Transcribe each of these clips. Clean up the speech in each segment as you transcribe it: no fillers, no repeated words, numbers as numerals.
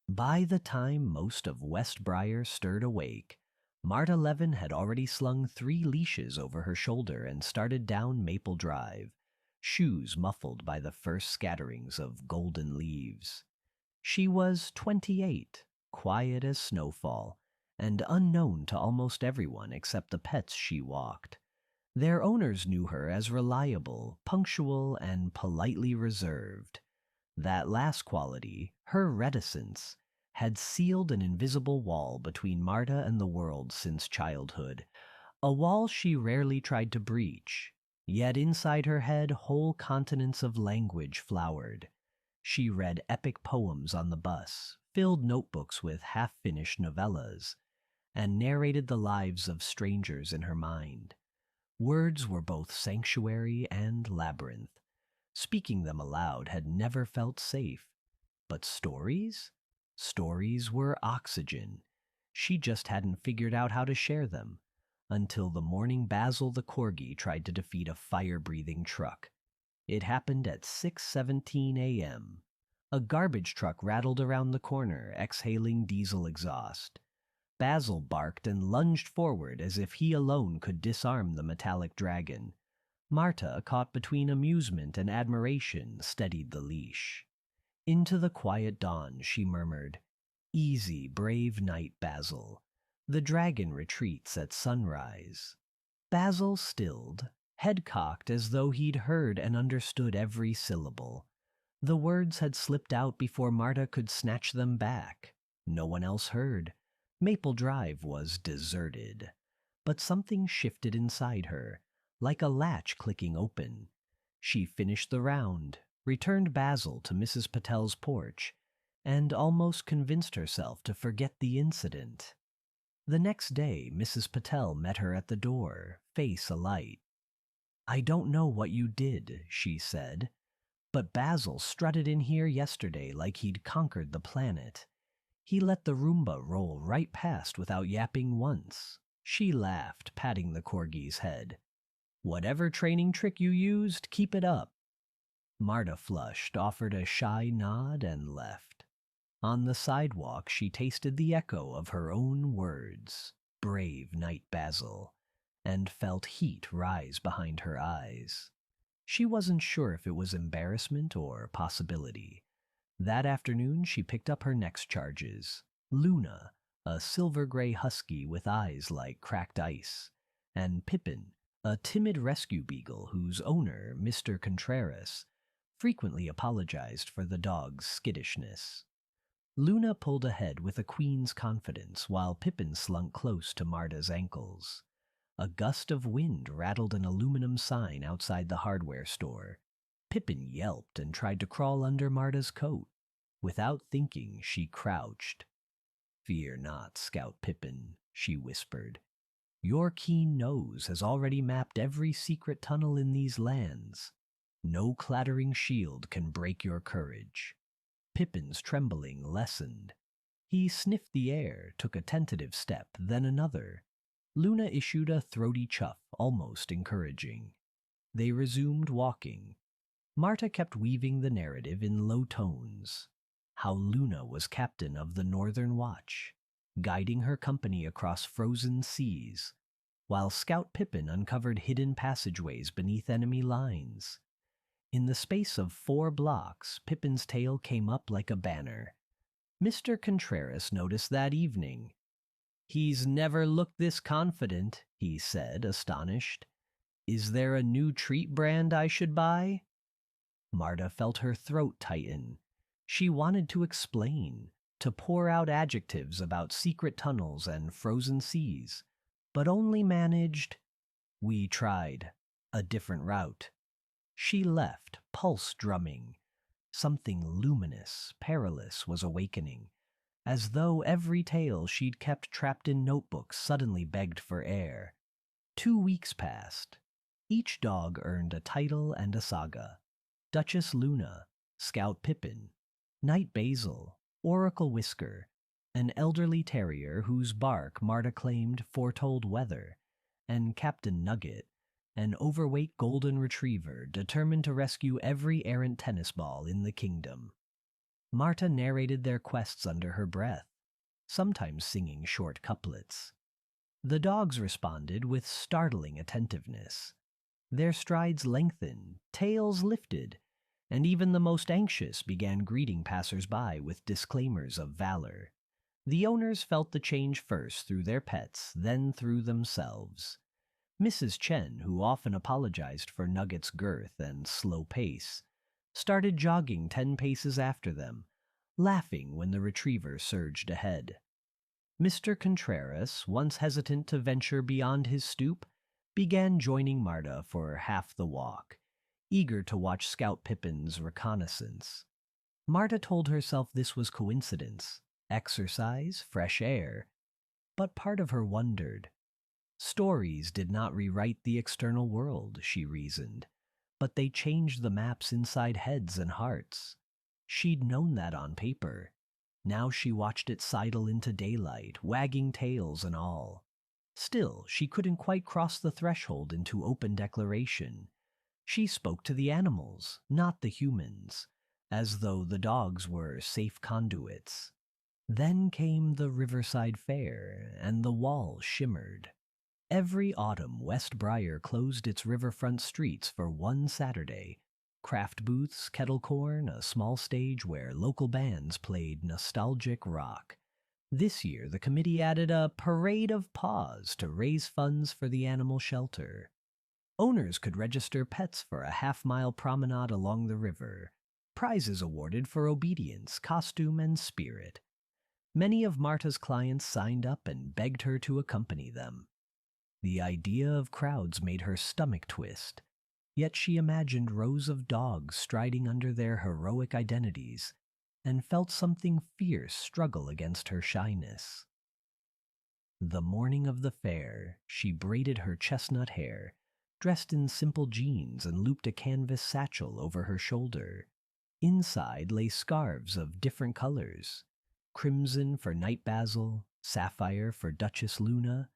By the time most of Westbriar stirred awake, Marta Levin had already slung 3 leashes over her shoulder and started down Maple Drive, shoes muffled by the first scatterings of golden leaves. She was 28, quiet as snowfall, and unknown to almost everyone except the pets she walked. Their owners knew her as reliable, punctual, and politely reserved. That last quality, her reticence, had sealed an invisible wall between Marta and the world since childhood, a wall she rarely tried to breach. Yet inside her head whole continents of language flowered. She read epic poems on the bus, filled notebooks with half-finished novellas, and narrated the lives of strangers in her mind. Words were both sanctuary and labyrinth. Speaking them aloud had never felt safe. But stories? Stories were oxygen. She just hadn't figured out how to share them, until the morning Basil the corgi tried to defeat a fire-breathing truck. It happened at 6:17 a.m. A garbage truck rattled around the corner, exhaling diesel exhaust. Basil barked and lunged forward as if he alone could disarm the metallic dragon. Marta, caught between amusement and admiration, steadied the leash. Into the quiet dawn she murmured, "Easy, brave knight Basil. The dragon retreats at sunrise." Basil stilled, head cocked as though he'd heard and understood every syllable. The words had slipped out before Marta could snatch them back. No one else heard. Maple Drive was deserted. But something shifted inside her, like a latch clicking open. She finished the round, returned Basil to Mrs. Patel's porch, and almost convinced herself to forget the incident. The next day, Mrs. Patel met her at the door, face alight. "I don't know what you did," she said, "but Basil strutted in here yesterday like he'd conquered the planet. He let the Roomba roll right past without yapping once." She laughed, patting the corgi's head. "Whatever training trick you used, keep it up." Marta flushed, offered a shy nod, and left. On the sidewalk, she tasted the echo of her own words, "Brave Knight Basil," and felt heat rise behind her eyes. She wasn't sure if it was embarrassment or possibility. That afternoon, she picked up her next charges. Luna, a silver-gray husky with eyes like cracked ice, and Pippin, a timid rescue beagle whose owner, Mr. Contreras, frequently apologized for the dog's skittishness. Luna pulled ahead with a queen's confidence, while Pippin slunk close to Marta's ankles. A gust of wind rattled an aluminum sign outside the hardware store. Pippin yelped and tried to crawl under Marta's coat. Without thinking, she crouched. "Fear not, Scout Pippin," she whispered. "Your keen nose has already mapped every secret tunnel in these lands. No clattering shield can break your courage." Pippin's trembling lessened. He sniffed the air, took a tentative step, then another. Luna issued a throaty chuff, almost encouraging. They resumed walking. Marta kept weaving the narrative in low tones. How Luna was captain of the Northern Watch, guiding her company across frozen seas, while Scout Pippin uncovered hidden passageways beneath enemy lines. In the space of 4 blocks, Pippin's tail came up like a banner. Mr. Contreras noticed that evening. "He's never looked this confident," he said, astonished. "Is there a new treat brand I should buy?" Marta felt her throat tighten. She wanted to explain, to pour out adjectives about secret tunnels and frozen seas, but only managed, "We tried a different route." She left, pulse drumming. Something luminous, perilous was awakening, as though every tale she'd kept trapped in notebooks suddenly begged for air. 2 weeks passed. Each dog earned a title and a saga. Duchess Luna, Scout Pippin, Knight Basil, Oracle Whisker, an elderly terrier whose bark Marta claimed foretold weather, and Captain Nugget, an overweight golden retriever determined to rescue every errant tennis ball in the kingdom. Marta narrated their quests under her breath, sometimes singing short couplets. The dogs responded with startling attentiveness. Their strides lengthened, tails lifted, and even the most anxious began greeting passers-by with disclaimers of valor. The owners felt the change first through their pets, then through themselves. Mrs. Chen, who often apologized for Nugget's girth and slow pace, started jogging 10 paces after them, laughing when the retriever surged ahead. Mr. Contreras, once hesitant to venture beyond his stoop, began joining Marta for half the walk, eager to watch Scout Pippin's reconnaissance. Marta told herself this was coincidence, exercise, fresh air, but part of her wondered. Stories did not rewrite the external world, she reasoned, but they changed the maps inside heads and hearts. She'd known that on paper. Now she watched it sidle into daylight, wagging tails and all. Still, she couldn't quite cross the threshold into open declaration. She spoke to the animals, not the humans, as though the dogs were safe conduits. Then came the Riverside Fair, and the wall shimmered. Every autumn, West Briar closed its riverfront streets for one Saturday. Craft booths, kettle corn, a small stage where local bands played nostalgic rock. This year, the committee added a parade of paws to raise funds for the animal shelter. Owners could register pets for a half-mile promenade along the river. Prizes awarded for obedience, costume, and spirit. Many of Marta's clients signed up and begged her to accompany them. The idea of crowds made her stomach twist, yet she imagined rows of dogs striding under their heroic identities and felt something fierce struggle against her shyness. The morning of the fair, she braided her chestnut hair, dressed in simple jeans and looped a canvas satchel over her shoulder. Inside lay scarves of different colors, crimson for Night Basil, sapphire for Duchess Luna,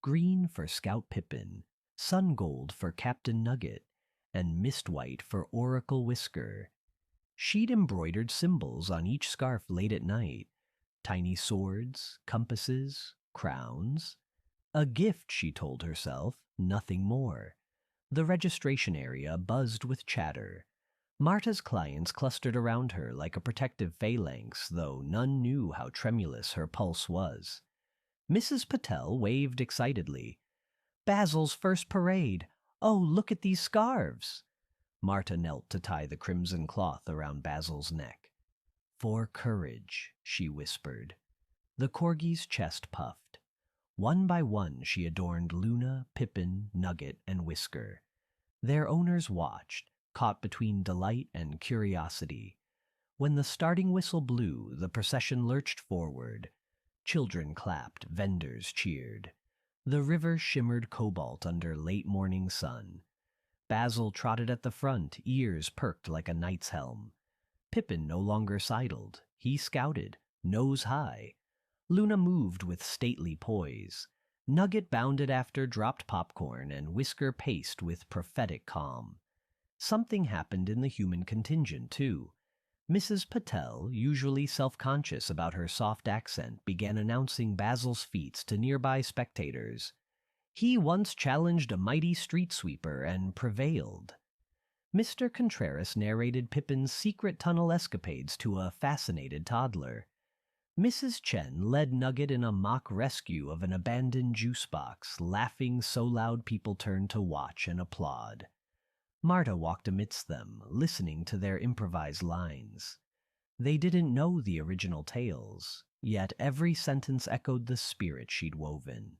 green for Scout Pippin, sun gold for Captain Nugget, and mist white for Oracle Whisker. She'd embroidered symbols on each scarf late at night, tiny swords, compasses, crowns. A gift, she told herself, nothing more. The registration area buzzed with chatter. Marta's clients clustered around her like a protective phalanx, though none knew how tremulous her pulse was. Mrs. Patel waved excitedly. "Basil's first parade! Oh, look at these scarves!" Marta knelt to tie the crimson cloth around Basil's neck. "For courage," she whispered. The corgi's chest puffed. One by one she adorned Luna, Pippin, Nugget, and Whisker. Their owners watched, caught between delight and curiosity. When the starting whistle blew, the procession lurched forward. Children clapped, vendors cheered. The river shimmered cobalt under late morning sun. Basil trotted at the front, ears perked like a knight's helm. Pippin no longer sidled. He scouted, nose high. Luna moved with stately poise. Nugget bounded after dropped popcorn, and Whisker paced with prophetic calm. Something happened in the human contingent, too. Mrs. Patel, usually self-conscious about her soft accent, began announcing Basil's feats to nearby spectators. He once challenged a mighty street sweeper and prevailed. Mr. Contreras narrated Pippin's secret tunnel escapades to a fascinated toddler. Mrs. Chen led Nugget in a mock rescue of an abandoned juice box, laughing so loud people turned to watch and applaud. Marta walked amidst them, listening to their improvised lines. They didn't know the original tales, yet every sentence echoed the spirit she'd woven.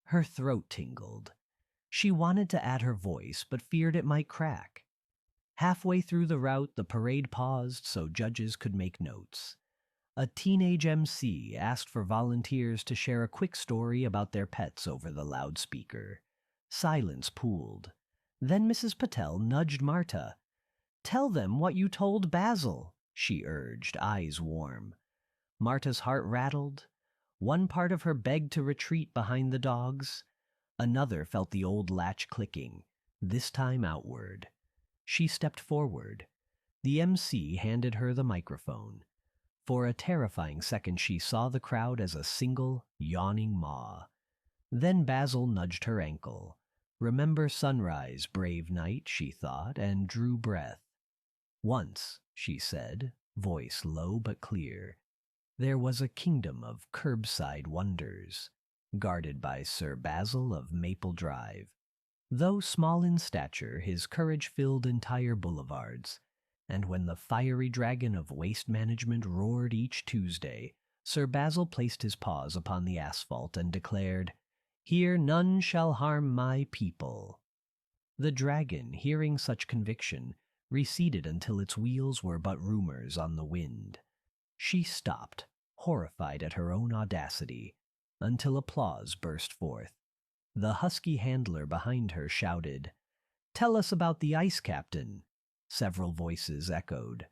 Her throat tingled. She wanted to add her voice, but feared it might crack. Halfway through the route, the parade paused so judges could make notes. A teenage MC asked for volunteers to share a quick story about their pets over the loudspeaker. Silence pooled. Then Mrs. Patel nudged Marta. "Tell them what you told Basil," she urged, eyes warm. Marta's heart rattled. One part of her begged to retreat behind the dogs. Another felt the old latch clicking, this time outward. She stepped forward. The MC handed her the microphone. For a terrifying second she saw the crowd as a single, yawning maw. Then Basil nudged her ankle. "Remember sunrise, brave knight," she thought, and drew breath. "Once," she said, voice low but clear, "there was a kingdom of curbside wonders, guarded by Sir Basil of Maple Drive." Though small in stature, his courage filled entire boulevards, and when the fiery dragon of waste management roared each Tuesday, Sir Basil placed his paws upon the asphalt and declared, "Here none shall harm my people." The dragon, hearing such conviction, receded until its wheels were but rumors on the wind. She stopped, horrified at her own audacity, until applause burst forth. The husky handler behind her shouted, "Tell us about the ice captain." Several voices echoed.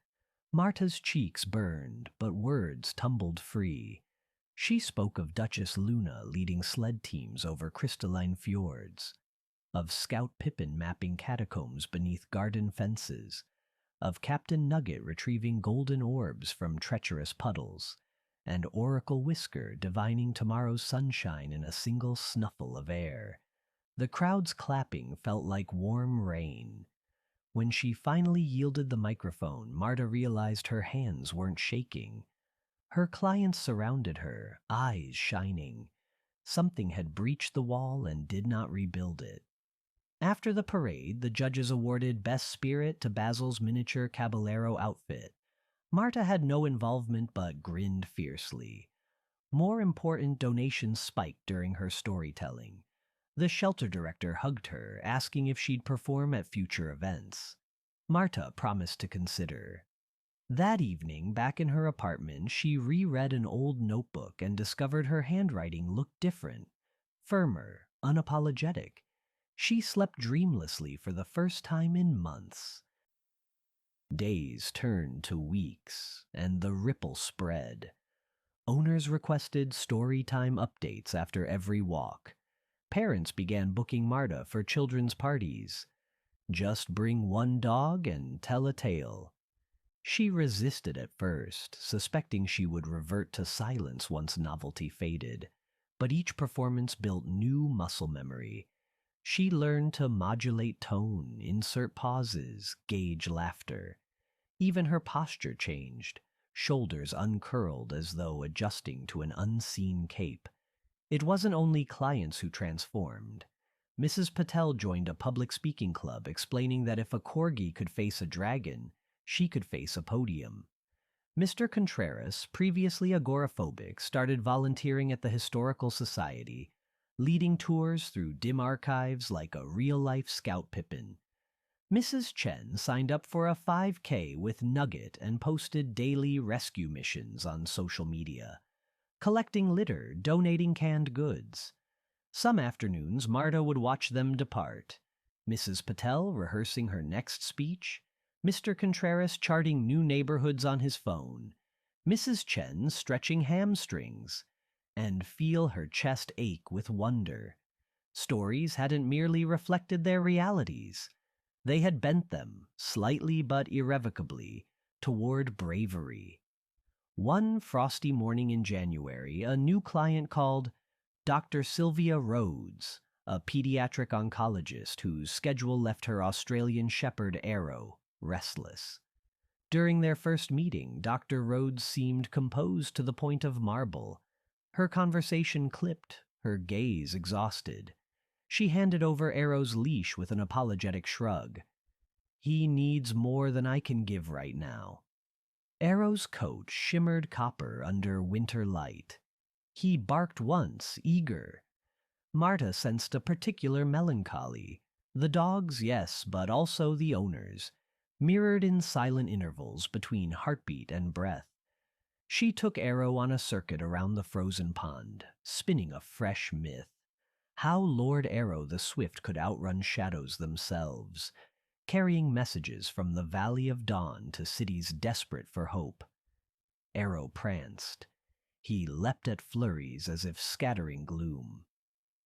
Marta's cheeks burned, but words tumbled free. She spoke of Duchess Luna leading sled teams over crystalline fjords, of Scout Pippin mapping catacombs beneath garden fences, of Captain Nugget retrieving golden orbs from treacherous puddles, and Oracle Whisker divining tomorrow's sunshine in a single snuffle of air. The crowd's clapping felt like warm rain. When she finally yielded the microphone, Marta realized her hands weren't shaking. Her clients surrounded her, eyes shining. Something had breached the wall and did not rebuild it. After the parade, the judges awarded Best Spirit to Basil's miniature Caballero outfit. Marta had no involvement but grinned fiercely. More important, donations spiked during her storytelling. The shelter director hugged her, asking if she'd perform at future events. Marta promised to consider. That evening, back in her apartment, she reread an old notebook and discovered her handwriting looked different, firmer, unapologetic. She slept dreamlessly for the first time in months. Days turned to weeks, and the ripple spread. Owners requested story time updates after every walk. Parents began booking Marta for children's parties. Just bring one dog and tell a tale. She resisted at first, suspecting she would revert to silence once novelty faded. But each performance built new muscle memory. She learned to modulate tone, insert pauses, gauge laughter. Even her posture changed, shoulders uncurled as though adjusting to an unseen cape. It wasn't only clients who transformed. Mrs. Patel joined a public speaking club explaining that if a corgi could face a dragon, she could face a podium. Mr. Contreras, previously agoraphobic, started volunteering at the Historical Society, leading tours through dim archives like a real-life Scout Pippin. Mrs. Chen signed up for a 5K with Nugget and posted daily rescue missions on social media, collecting litter, donating canned goods. Some afternoons, Marta would watch them depart. Mrs. Patel rehearsing her next speech, Mr. Contreras charting new neighborhoods on his phone, Mrs. Chen stretching hamstrings, and feel her chest ache with wonder. Stories hadn't merely reflected their realities. They had bent them, slightly but irrevocably, toward bravery. One frosty morning in January, a new client called Dr. Sylvia Rhodes, a pediatric oncologist whose schedule left her Australian shepherd Arrow restless. During their first meeting, Dr. Rhodes seemed composed to the point of marble. Her conversation clipped, her gaze exhausted. She handed over Arrow's leash with an apologetic shrug. "He needs more than I can give right now." Arrow's coat shimmered copper under winter light. He barked once, eager. Marta sensed a particular melancholy. The dogs, yes, but also the owners, mirrored in silent intervals between heartbeat and breath. She took Arrow on a circuit around the frozen pond, spinning a fresh myth. How Lord Arrow the Swift could outrun shadows themselves, carrying messages from the Valley of Dawn to cities desperate for hope. Arrow pranced. He leapt at flurries as if scattering gloom.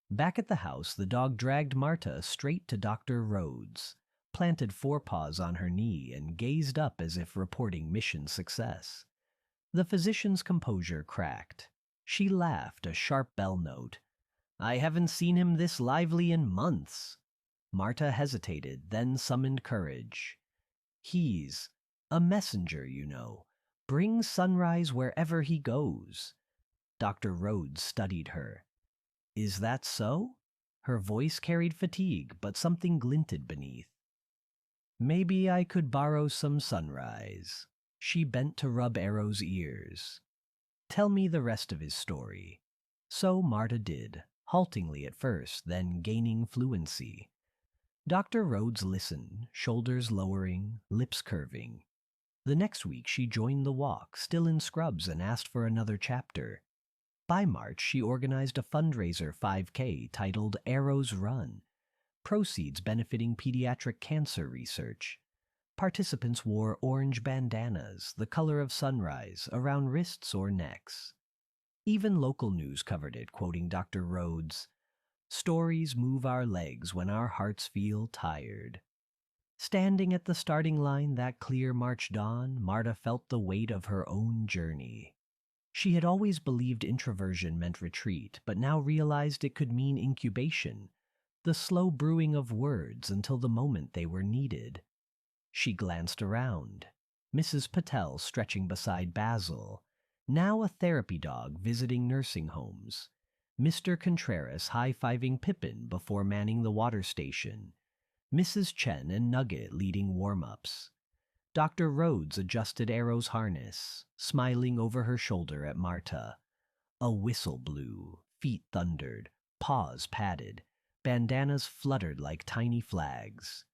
Back at the house, the dog dragged Marta straight to Dr. Rhodes, planted forepaws on her knee, and gazed up as if reporting mission success. The physician's composure cracked. She laughed, a sharp bell note. I haven't seen him this lively in months. Marta hesitated, then summoned courage. He's a messenger, you know. Brings sunrise wherever he goes. Dr. Rhodes studied her. Is that so? Her voice carried fatigue, but something glinted beneath. Maybe I could borrow some sunrise. She bent to rub Arrow's ears. Tell me the rest of his story. So Marta did, haltingly at first, then gaining fluency. Dr. Rhodes listened, shoulders lowering, lips curving. The next week she joined the walk, still in scrubs, and asked for another chapter. By March, she organized a fundraiser 5K titled Arrow's Run, proceeds benefiting pediatric cancer research. Participants wore orange bandanas, the color of sunrise, around wrists or necks. Even local news covered it, quoting Dr. Rhodes, "Stories move our legs when our hearts feel tired." Standing at the starting line that clear March dawn, Marta felt the weight of her own journey. She had always believed introversion meant retreat, but now realized it could mean incubation, the slow brewing of words until the moment they were needed. She glanced around. Mrs. Patel stretching beside Basil, now a therapy dog visiting nursing homes. Mr. Contreras high-fiving Pippin before manning the water station. Mrs. Chen and Nugget leading warm-ups. Dr. Rhodes adjusted Arrow's harness, smiling over her shoulder at Marta. A whistle blew, feet thundered, paws padded, bandanas fluttered like tiny flags.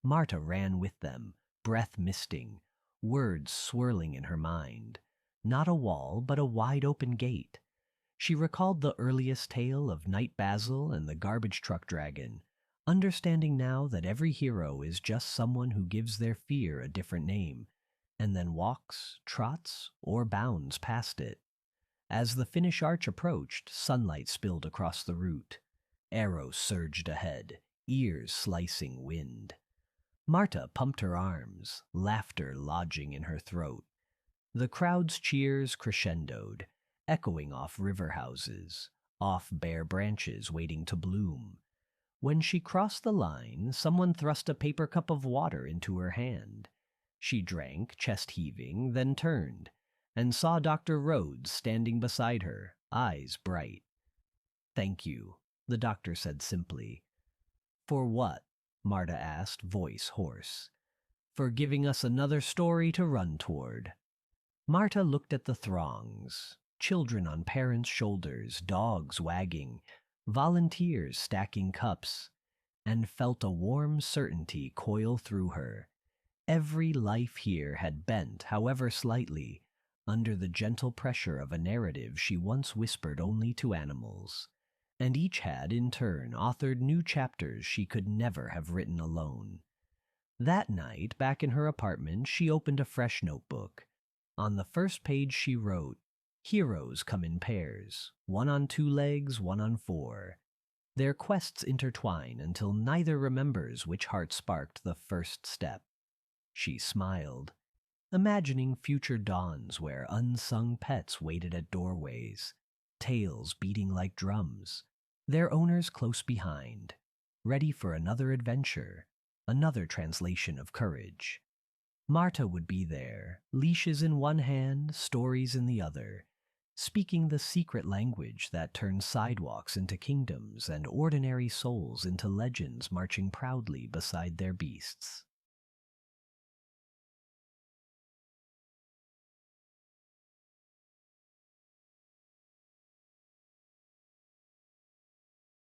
Marta ran with them, breath misting, words swirling in her mind. Not a wall, but a wide-open gate. She recalled the earliest tale of Knight Basil and the garbage truck dragon, understanding now that every hero is just someone who gives their fear a different name, and then walks, trots, or bounds past it. As the finish arch approached, sunlight spilled across the route. Arrow surged ahead, ears slicing wind. Marta pumped her arms, laughter lodging in her throat. The crowd's cheers crescendoed, echoing off river houses, off bare branches waiting to bloom. When she crossed the line, someone thrust a paper cup of water into her hand. She drank, chest heaving, then turned, and saw Dr. Rhodes standing beside her, eyes bright. "Thank you," the doctor said simply. "For what?" Marta asked, voice hoarse. "For giving us another story to run toward." Marta looked at the throngs, children on parents' shoulders, dogs wagging, volunteers stacking cups, and felt a warm certainty coil through her. Every life here had bent, however slightly, under the gentle pressure of a narrative she once whispered only to animals, and each had, in turn, authored new chapters she could never have written alone. That night, back in her apartment, she opened a fresh notebook. On the first page she wrote, "Heroes come in pairs, one on 2 legs, one on 4. Their quests intertwine until neither remembers which heart sparked the first step." She smiled, imagining future dawns where unsung pets waited at doorways, tails beating like drums, their owners close behind, ready for another adventure, another translation of courage. Marta would be there, leashes in one hand, stories in the other, speaking the secret language that turns sidewalks into kingdoms and ordinary souls into legends marching proudly beside their beasts.